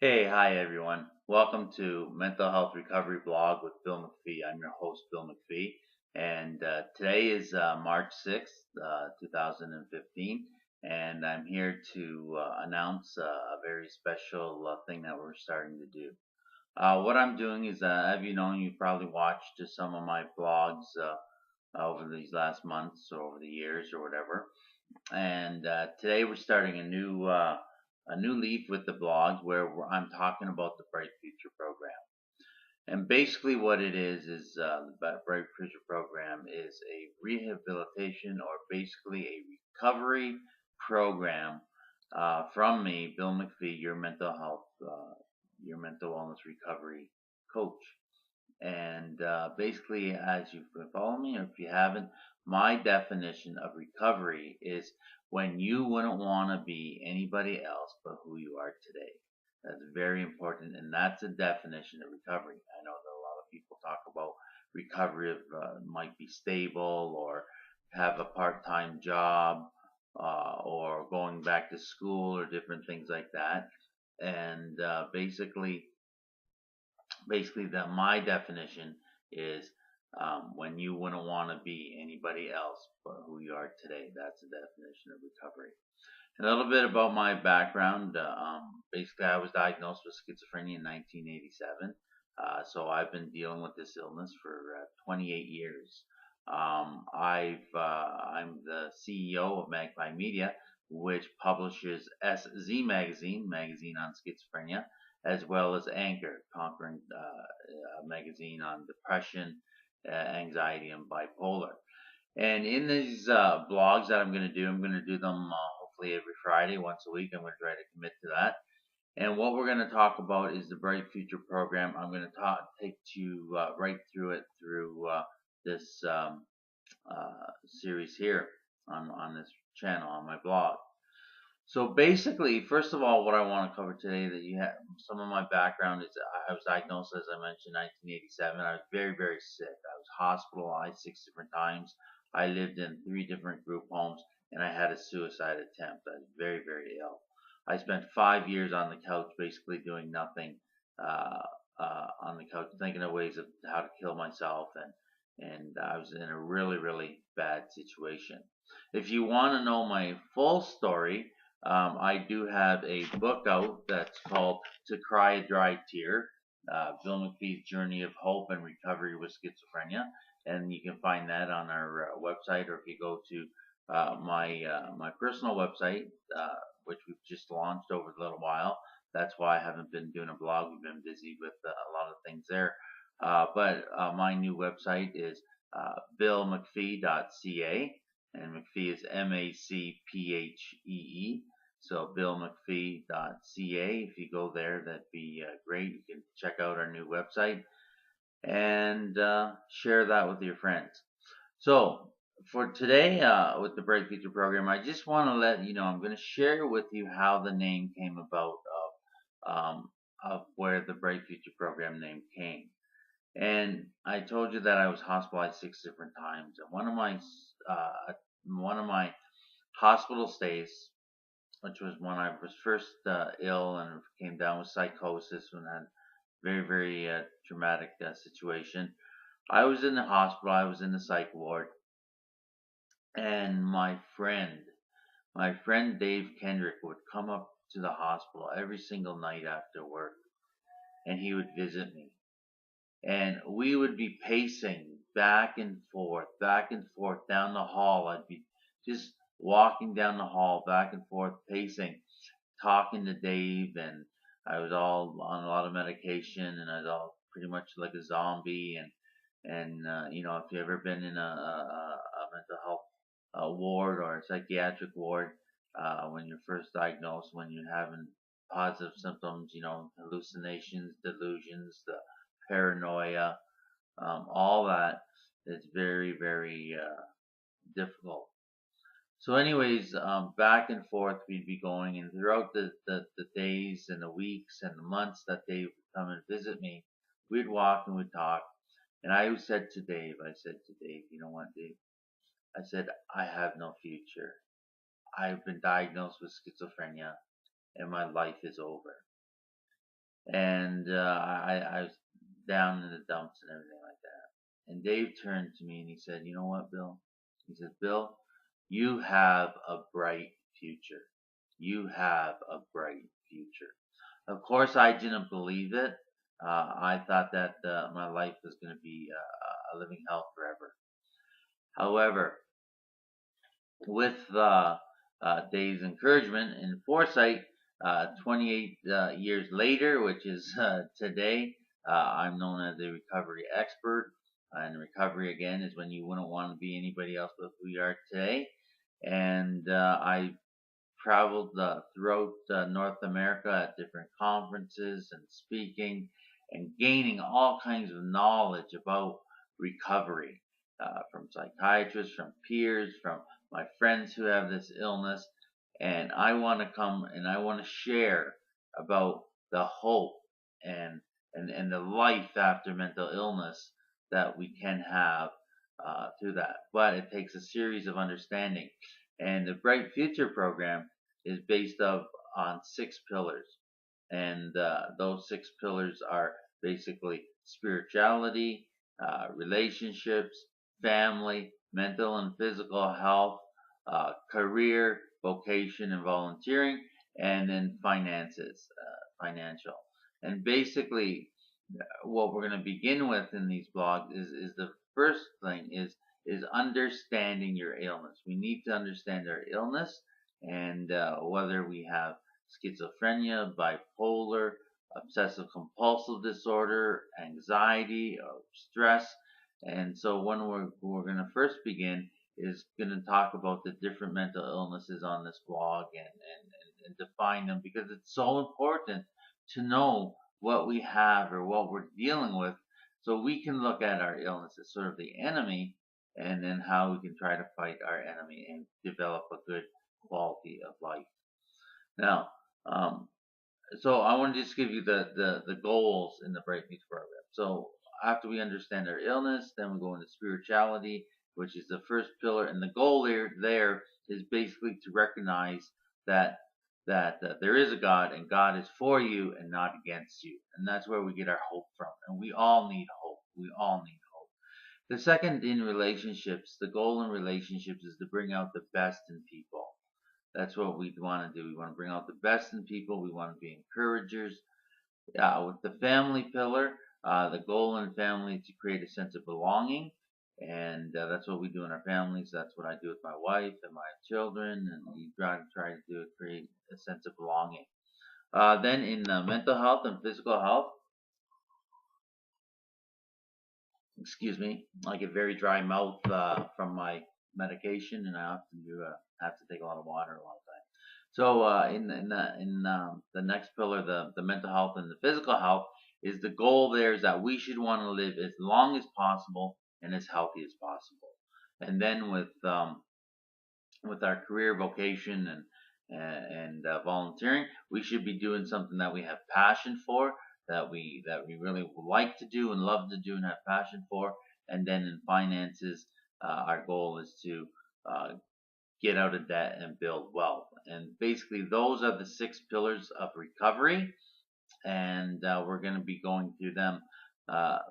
Hey, hi everyone. Welcome to Mental Health Recovery Blog with Bill MacPhee. I'm your host, Bill MacPhee, and today is March 6th, 2015, and I'm here to announce a very special thing that we're starting to do. What I'm doing is, have you known, you probably watched some of my blogs over these last months or over the years or whatever. And today we're starting a new leaf with the blog where I'm talking about the Bright Future program. And basically, what it is the Bright Future program is a rehabilitation or basically a recovery program from me, Bill MacPhee, your mental wellness recovery coach. And basically, as you follow me, or if you haven't, my definition of recovery is when you wouldn't want to be anybody else but who you are today. That's very important, and that's a definition of recovery. I know that a lot of people talk about recovery of might be stable or have a part-time job or going back to school or different things like that. And basically that my definition is when you wouldn't want to be anybody else but who you are today. That's the definition of recovery. A little bit about my background. Basically, I was diagnosed with schizophrenia in 1987. So I've been dealing with this illness for 28 years. I'm the CEO of MacPhee Media, which publishes SZ magazine on schizophrenia, as well as Anchor, Conquering a magazine on depression, anxiety, and bipolar. And in these blogs that I'm going to do them hopefully every Friday, once a week. I'm going to try to commit to that. And what we're going to talk about is the Bright Future program. I'm going to take you right through it through this series here on this channel, on my blog. So basically, first of all, what I want to cover today that you have some of my background is I was diagnosed, as I mentioned, 1987. I was very, very sick. I was hospitalized 6 different times. I lived in 3 different group homes, and I had a suicide attempt. I was very, very ill. I spent 5 years on the couch, basically doing nothing, on the couch, thinking of ways of how to kill myself, and I was in a really, really bad situation. If you want to know my full story, I do have a book out that's called To Cry a Dry Tear, Bill MacPhee's Journey of Hope and Recovery with Schizophrenia. And you can find that on our website, or if you go to my personal website, which we've just launched over a little while. That's why I haven't been doing a blog. We've been busy with a lot of things there. But my new website is billmacphee.ca, and MacPhee is MacPhee. So billmacphee.ca. If you go there, that'd be great. You can check out our new website and share that with your friends. So for today, with the Bright Future program, I just want to let you know I'm going to share with you how the name came about of where the Bright Future program name came. And I told you that I was hospitalized 6 different times. And one of my hospital stays, which was when I was first ill and came down with psychosis and had very, very traumatic situation. I was in the hospital. I was in the psych ward, and my friend Dave Kendrick would come up to the hospital every single night after work, and he would visit me, and we would be pacing back and forth down the hall. I'd be just walking down the hall, back and forth, pacing, talking to Dave, and I was all on a lot of medication, and I was all pretty much like a zombie. And you know, if you've ever been in a mental health ward or a psychiatric ward, when you're first diagnosed, when you're having positive symptoms, you know, hallucinations, delusions, the paranoia, all that is very, very difficult. So, anyways, back and forth we'd be going, and throughout the days and the weeks and the months that they would come and visit me, we'd walk and we'd talk. And I said to Dave, you know what, Dave? I said, I have no future. I've been diagnosed with schizophrenia, and my life is over. and I was down in the dumps and everything like that. And Dave turned to me and he said, "You know what, Bill?" He said, "Bill, you have a bright future. You have a bright future." Of course, I didn't believe it. I thought that my life was going to be a living hell forever. However, with Dave's encouragement and foresight, 28 years later, which is today, I'm known as a recovery expert. And recovery, again, is when you wouldn't want to be anybody else but who you are today. And I traveled throughout North America at different conferences and speaking and gaining all kinds of knowledge about recovery from psychiatrists, from peers, from my friends who have this illness. And I want to come and I want to share about the hope and, and the life after mental illness that we can have through that. But it takes a series of understanding. And the Bright Future program is based on 6 pillars. And those 6 pillars are basically spirituality, relationships, family, mental and physical health, career, vocation, and volunteering, and then finances, financial. And basically, what we're going to begin with in these blogs is the first thing is understanding your illness. We need to understand our illness and whether we have schizophrenia, bipolar, obsessive compulsive disorder, anxiety, or stress. And so when we're going to first begin is going to talk about the different mental illnesses on this blog and define them, because it's so important to know what we have or what we're dealing with, so we can look at our illness as sort of the enemy, and then how we can try to fight our enemy and develop a good quality of life. Now, so I want to just give you the goals in the Bright Future program. So after we understand our illness, then we go into spirituality, which is the first pillar, and the goal there is basically to recognize that there is a God, and God is for you and not against you, and that's where we get our hope from. And we all need hope. We all need hope. The second, in relationships, the goal in relationships is to bring out the best in people. That's what we want to do. We want to bring out the best in people. We want to be encouragers. With the family pillar, the goal in family is to create a sense of belonging. And that's what we do in our families. That's what I do with my wife and my children. And we try to do create a sense of belonging. Then in mental health and physical health, excuse me, I get very dry mouth from my medication, and I often have to take a lot of water a lot of times. So in the next pillar, the mental health and the physical health, is the goal there is that we should want to live as long as possible and as healthy as possible. And then with our career, vocation, and volunteering, we should be doing something that we have passion for, that we really like to do and love to do and have passion for. And then in finances, our goal is to get out of debt and build wealth. And basically, those are the 6 pillars of recovery, and we're going to be going through them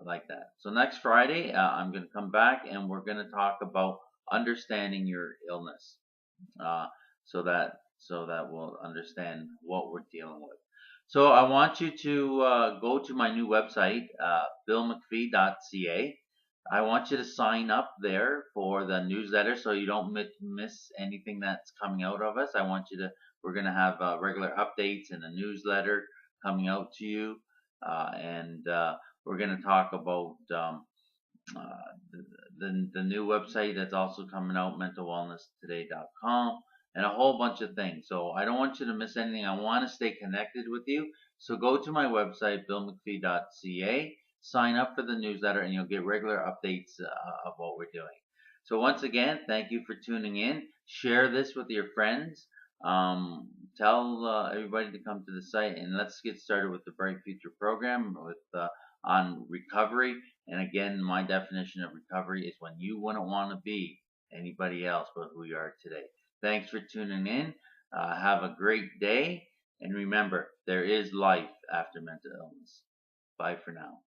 like that. So next Friday, I'm going to come back and we're going to talk about understanding your illness, uh, so that we'll understand what we're dealing with. So I want you to go to my new website, billmcphee.ca. I want you to sign up there for the newsletter so you don't miss anything that's coming out of us. We're going to have regular updates and a newsletter coming out to you. And we're going to talk about the new website that's also coming out, mentalwellnesstoday.com, and a whole bunch of things. So I don't want you to miss anything. I want to stay connected with you. So go to my website, billmcphee.ca, sign up for the newsletter, and you'll get regular updates of what we're doing. So once again, thank you for tuning in. Share this with your friends. Tell everybody to come to the site, and let's get started with the Bright Future program on recovery. And again, my definition of recovery is when you wouldn't want to be anybody else but who you are today. Thanks for tuning in. Have a great day, And remember, there is life after mental illness. Bye for now.